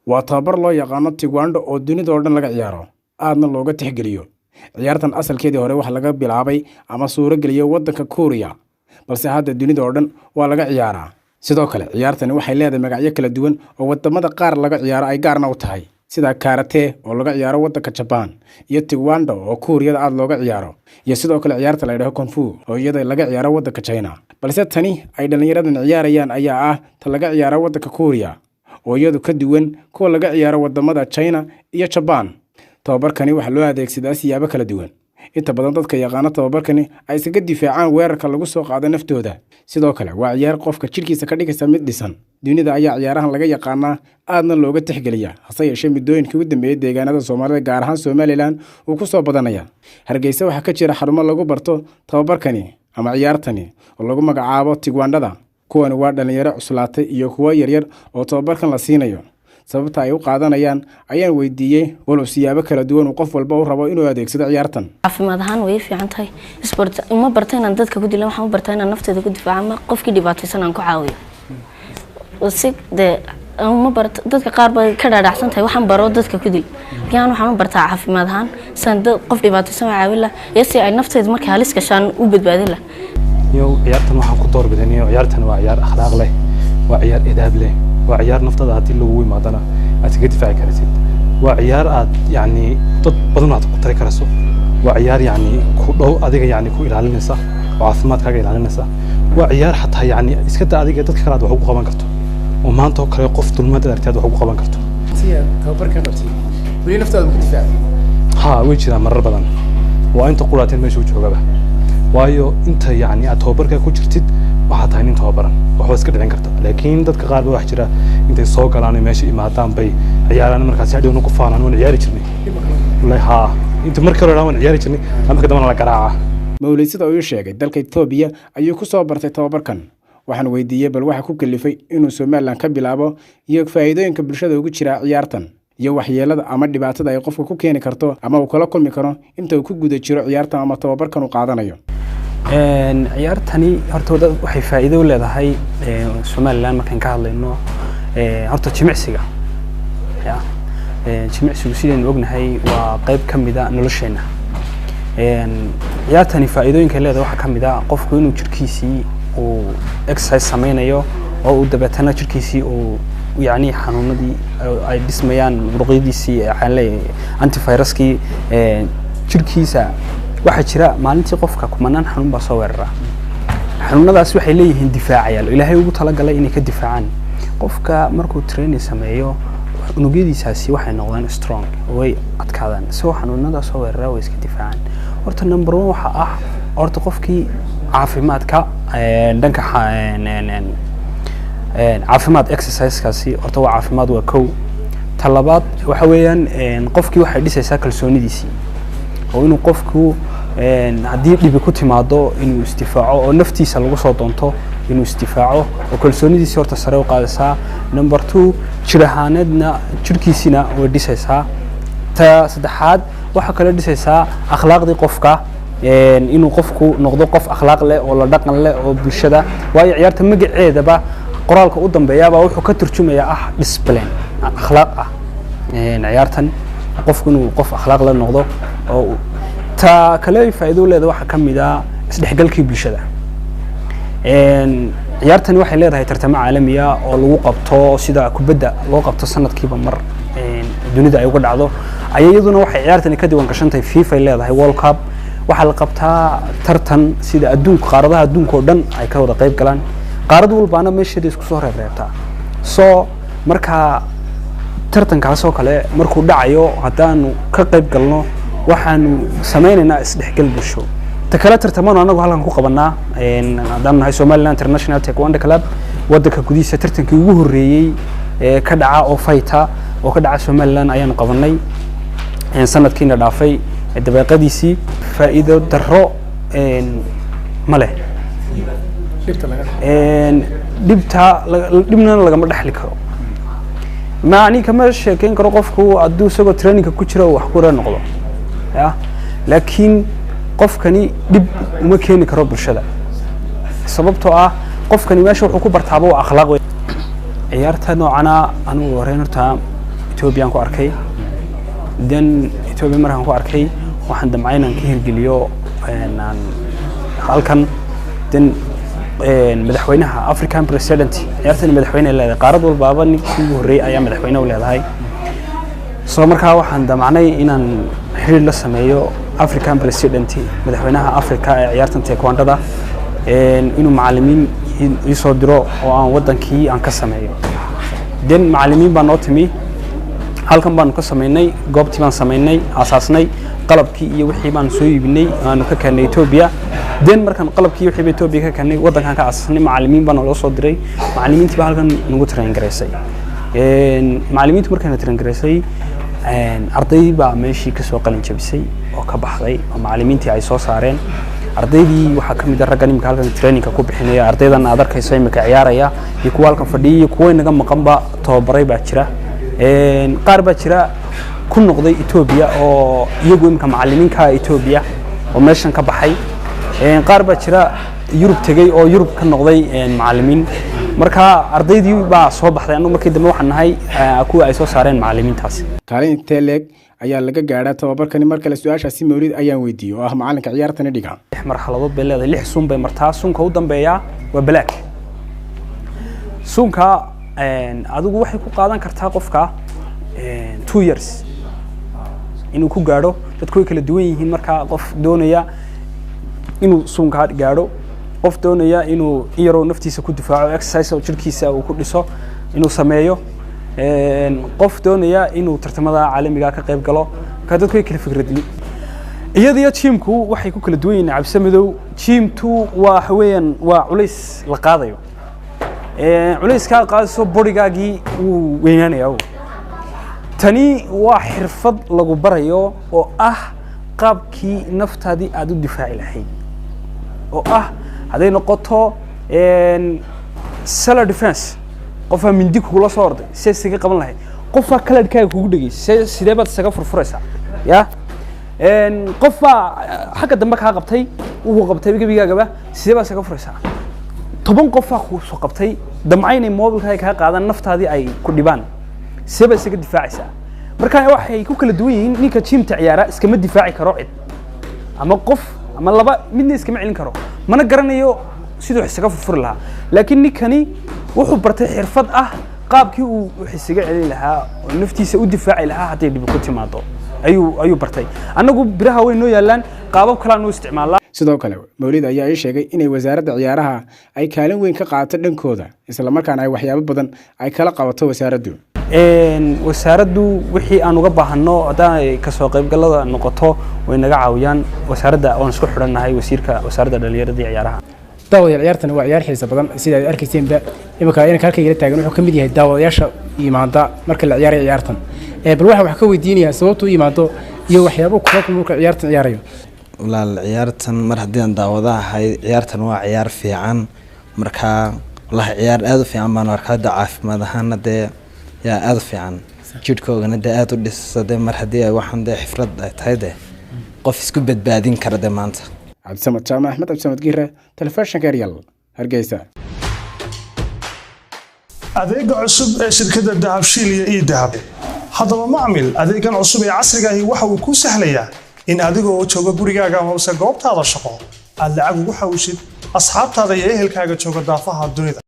waa tababar loo yaqaano Taekwondo oo dunida oo dhan laga ciyaaro aadna looga tixgeliyo ciyaartan asalkeedii hore waxa laga bilaabay ama suuro geliyay wadanka Korea balse hadda dunida oo dhan waa laga ciyaaraa sidoo kale ciyaartani waxay leedahay magacyo kala duwan oo wadamada qaar laga ciyaaro ay gaarna u tahay sida karate oo laga ciyaaro wadanka Japan iyo Taekwondo oo Korea aad looga ciyaaro iyo sidoo kale ciyaarta la yiraahdo Kung Fu oo iyada laga ciyaaro wadanka China balse tani ay dhalinyaradan ciyaarayaan ayaa ah ta laga ciyaaro wadanka Korea oo iyadu ka duwan kuwa laga ciyaaro wadamada China iyo Japan tababarkani waxa loo adeegsadaa siyaabo kala duwan inta badan dadka yaqaan tababarkani ay isaga difaacaan weerarka lagu soo qaado naftooda sidoo kale waa ciyaar qofka jirkiisa ka dhigaysa mid dhisan dunida ayaa ciyaarahan laga yaqaanaa aadna looga tixgeliya hase yeeshee midooyinkii ugu dambeeyay deegaanada Soomaalida gaar ahaan Somaliland uu ku soo badanaya Hargeysa waxa ka jira xarumo lagu barto tababarkani ama ciyaartani oo lagu magacaabo Taekwondo kuwani waa dhalinyaro cuslaatay iyo kuwa yaryar oo tababarkan la siinayo sababta ay u qaadanayaan ayaan weydiiyay walow siyaabo kala duwan oo qof walba uu rabo inuu adeegsado ciyaartan caafimaad ahaan way fiican tahay sport uma bartay inaan dadka ku dilaan waxaan u bartay inaan nafteeda ku difaaco qofkii dhibaataysan aan ku caawiyo uma barta dadka qaar bay ka dhaadhacsan tahay waxaan baro dadka ku dil yaan waxaan u bartaa caafimaad ahaan san qof dhibaataysan caawin la si ay nafteeda markay halis gashaan u badbaadin la ciyaartan waxaan ku doorbidanayo ciyaartan waa ciyaar akhlaaq leh waa ciyaar edab leh waa ciyaar naftada hadii lagu yimaadana aad iska difaaci kartid waa ciyaar aad yani dad badan aad ku tari karayso waa ciyaar yani ku dhow adiga yani ku ilaalinaysa oo caafimaadkaaga ilaalinaysa waa ciyaar xataa yani iska daa adiga dadka kale aad wax ugu qaban karto oo maanta oo kale qof dulmad aragtid wax ugu qaban karto tababarkan qabtay wali naftada ku difaaci way jiraan marar badan waa inta quraateen meesha uu joogaba waayo inta yani aad tababarka ku jirtid waxa tahay nin tababaran waxa iska dhicin karta laakiin dadka qaar wax jira intay soo galaan meesha imaadaan bay ciyaaraan markaas ay dhawno ku faanaan oo ciyaari jirnay wallahi inta markii hore aan ciyaari jirnay ama ka dambana la garaaca Mawlid sida uu sheegay dalka Ethiopia ayuu ku soo bartay tababarkan waxaan weydiiyay bal waxa ku kalifay inuu Somaliland ka bilaabo iyo faa'iidooyinka bulshada ugu jira ciyaartan iyo waxyeelada ama dhibaatada ay qofku ku keeni karto ama uu kala kulmi karo inta uu ku guda jiro ciyaartan ama tababarkan uu qaadanayo ciyaartani horta waxay faa'iido u leedahay Somaliland markaan ka hadlayno horta jimicsiga jimicsigu sideen ognahay waa qayb kamid ah nolosheena ciyaartani faa'iidooyinka leedahay waxa kamid ah qofku inuu jirkiisii uu exercise sameynayo oo uu dabeetana jirkiisii uu يعني حنوني أي دسميان رقيديسي على antiviruskii jirkiisa waxa jira maalintii qofka kumanaan xanuun ba soo weerara xanuunadaas waxay leeyihiin difaacayaal ilaahay ugu tala galay inay ka difaacaan qofka markuu training sameeyo unugyadiisaasi waxay noqdaan strong way adkaadaan soo xanuunada soo weerara way iska difaacaan horta number 1 waxa ah horta qofkii caafimaadka dhanka caafimaad exercise kaasi horta waa caafimaad waa kow talabaad waxa weeyaan qofkii waxay dhisaysaa kalsoonidiisii oo inuu qofku hadii dhib ku timaado inuu istifaaco oo naftiisa lagu soo doonto inuu istifaaco oo kalsoonidiisii horta sare u qaadaysaa number 2 jirahaanadna jirkiisina way dhisaysaa ta saddexaad waxa kale dhisaysaa akhlaaqdii qofka inuu qofku noqdo qof akhlaaq leh oo la dhaqan leh oo bulshada waayo ciyaarta magaceedaba qoraalka u dambeeyaba wuxuu ka turjumayaa discipline akhlaaq ciyaartan qofku inuu qof akhlaaq la noqdo oo ta kale faa'iido leedahay waxa kamid ah isdhexgalkii bulshada ciyaartan waxay leedahay tartamo caalami ah oo lagu qabto sida kubadda loo qabto sanadkiiba mar dunida ay uga dhacdo ayaduna waxay ciyaartani ka diiwaan gashantahay FIFA leedahay World Cup waxa la qabtaa tartan sida adduunka qaaradaha adduunka oo dhan ay ka wada qayb galaan qaarad walbaana meesheeda isku soo reebreebta soo marka tartankaas oo kale markuu dhacayo hadaanu ka qayb galno waxaanu sameynaynaa isdhexgal bulsho ta kala tartamano anagu halkan ku qabanaa hadaan nahay Somaliland International Taekwondo Club wadanka gudihiisa tartankii ugu horeeyay ka dhaca oo fighter oo ka dhaca Somaliland ayaanu qabanay sanadkiina dhaafay dabeeqadiisii faa'iido daro male dibna lagama dhaxli karo معني كما شاكين كرو قفكو أدو سوى ترينينج كوتشرا وحكورا نقضه يا لكن قفكني دب وما كيني كرو برشدا سببته قفكني ماشي وحكو برتابو أخلاق عيارتها نوعنا أنا ورينرتها إثيوبيان كو أركي دين إثيوبيا مرة كو أركي waxaan damcayna ka hirgeliyo halkan din madaxweynaha African President ciyaartan madaxweynaha leedahay qaarad walba ninkii ugu horeeyay ayaa madaxweynaha u leedahay soo markaa waxaan damcnay inaan xiriir la sameeyo African President madaxweynaha Africa ee ciyaartan taekwondo inuu macallimiin ii soo diro oo aan wadankii aan ka sameeyo din macallimiin baan noo timi halkan baan ka sameynay goobtii baan sameynay asaasnay qalabkii iyo wixii baan soo iibinay aanu ka keenay Ethiopia den markan qalabkii wixii Ethiopia ka keenay wadankan ka asaasnay macallimiin baan loo soo diray macallimiintii baa halkan nagu train gareysay macallimiintu markaan train gareysay arday baa meeshii ka soo qalin jabisay oo ka baxday oo macallimiintii ay soo saareen ardaydii waxa kamid ah raggan imika halkan training ku bixinaya ardaydan aad arkayso imika ciyaaraya iyo kuwa halkan fadhiyo kuwa inaga maqanba tababaray baa jira qaar baa jira ku noqday Ethiopia oo iyagu imka macallimiinka Ethiopia oo meeshan ka baxay qaar baa jira Yurub tagay oo Yurub ka noqday macallimiin marka ardaydii baa soo baxday anuu markii dambe waxaan nahay kuwa ay soo saareen macallimiintaas kaalin intee leeg ayaa laga gaaraa tababarkani marka la su'aashaasi Mawlid ayaan weydiiyay oo ah macallinka ciyaartan dhiga marxaladood bay leedahay 6 sun bay martaa sunka u dambeeya waa black sunka adigu waxay ku qaadan kartaa qofka 2 years inuu ku gaaro dadku way kala duwan yihiin marka qof doonaya inuu sunka gaaro qof doonaya inuu iyaro naftiisa ku difaaco exercise oo jirkiisa uu ku dhiso inuu sameeyo qof doonaya inuu tartamada caalamiga ka qayb galo ka dadku way kala fikradeen iyadoo teamku waxay ku kala duwan yihiin cabsamadow teamtu waa weeyaan waa culays la qaadayo culayska qaadso bodygaagii uu weynaanayo tani waa xirfad lagu barayo oo ah qaabkii naftaadii aad u difaaci lahayd oo ah haday noqoto self defense qofa mindi kula soo orday siga qaban lahayd qofa kaladkaaga kugu dhigay sidee baad isaga furfuraysaa ya qofa xagga dambe ka qabtay uu qabtay gabigaagaba sidee baad isaga furaysaa 10 qof ku soo qabtay damcaynay mobilkaaga ka qaadan naftaadii ay ku dhibaan seba isaga difaacaysa marka waxay ku kala duwan yihiin ninka teamta ciyaara iskama difaaci karo cid ama qof ama laba midna iskama celin karo mana garanayo sidoo isaga furfur lahaa laakiin ninkani wuxuu bartay xirfad ah qaabkii uu isaga celin lahaa oo naftiisa u difaaci lahaa haddii dib ku timaado ayuu bartay anagu biraha way noo yaalaan qaabab kala noo isticmaalaa sidoo kale Mawlid ayaa ay sheegay inay wasaaradda ciyaaraha ay kaalin weyn ka qaadato dhankooda isla markaana ay waxyaabo badan ay kala qabato wasaaraddu wasaaraddu wixii aan uga baahano haddii ay ka soo qayb galada noqoto way naga caawiyaan wasaaradda oo isku xidhanahay wasiirka wasaaradda dhalinyarada iyo ciyaaraha daawada ciyaartan waa ciyaar xiiso badan sida ay arkayseenba imika inka halka ila taagan wuxuu kamid yahay daawadayaasha iimaanta marka la ciyaarayo ciyaartan bal waxa ka weydiinaya sababtu iimaanto iyo waxyaabo ku saabsan marka ciyaartan ciyaarayo walaal ciyaartan mar haddii aan daawadahay ciyaartan waa ciyaar fiican marka la ciyaar aad u fiican baan arkaa caafimaad ahaan yaa aad u fiican jidhkoogana aad u dhisay mar haddii ay waxan xifrad ay tahay qof isku badbaadin kara maanta Abdisamad Jaamac Ahmed Abdisamad Giire telefishinka Real Hargeysa adeega cusub ee shirkadda Dahabshiil iyo Dahab haddaba macmil adeegan cusub ee casriga ah waxa uu ku sahlayaa in adigoo jooga gurigaaga ama goobtaada shaqo aad lacag ugu xawishid asxaabtaada iyo ehelkaaga jooga daafaha dunida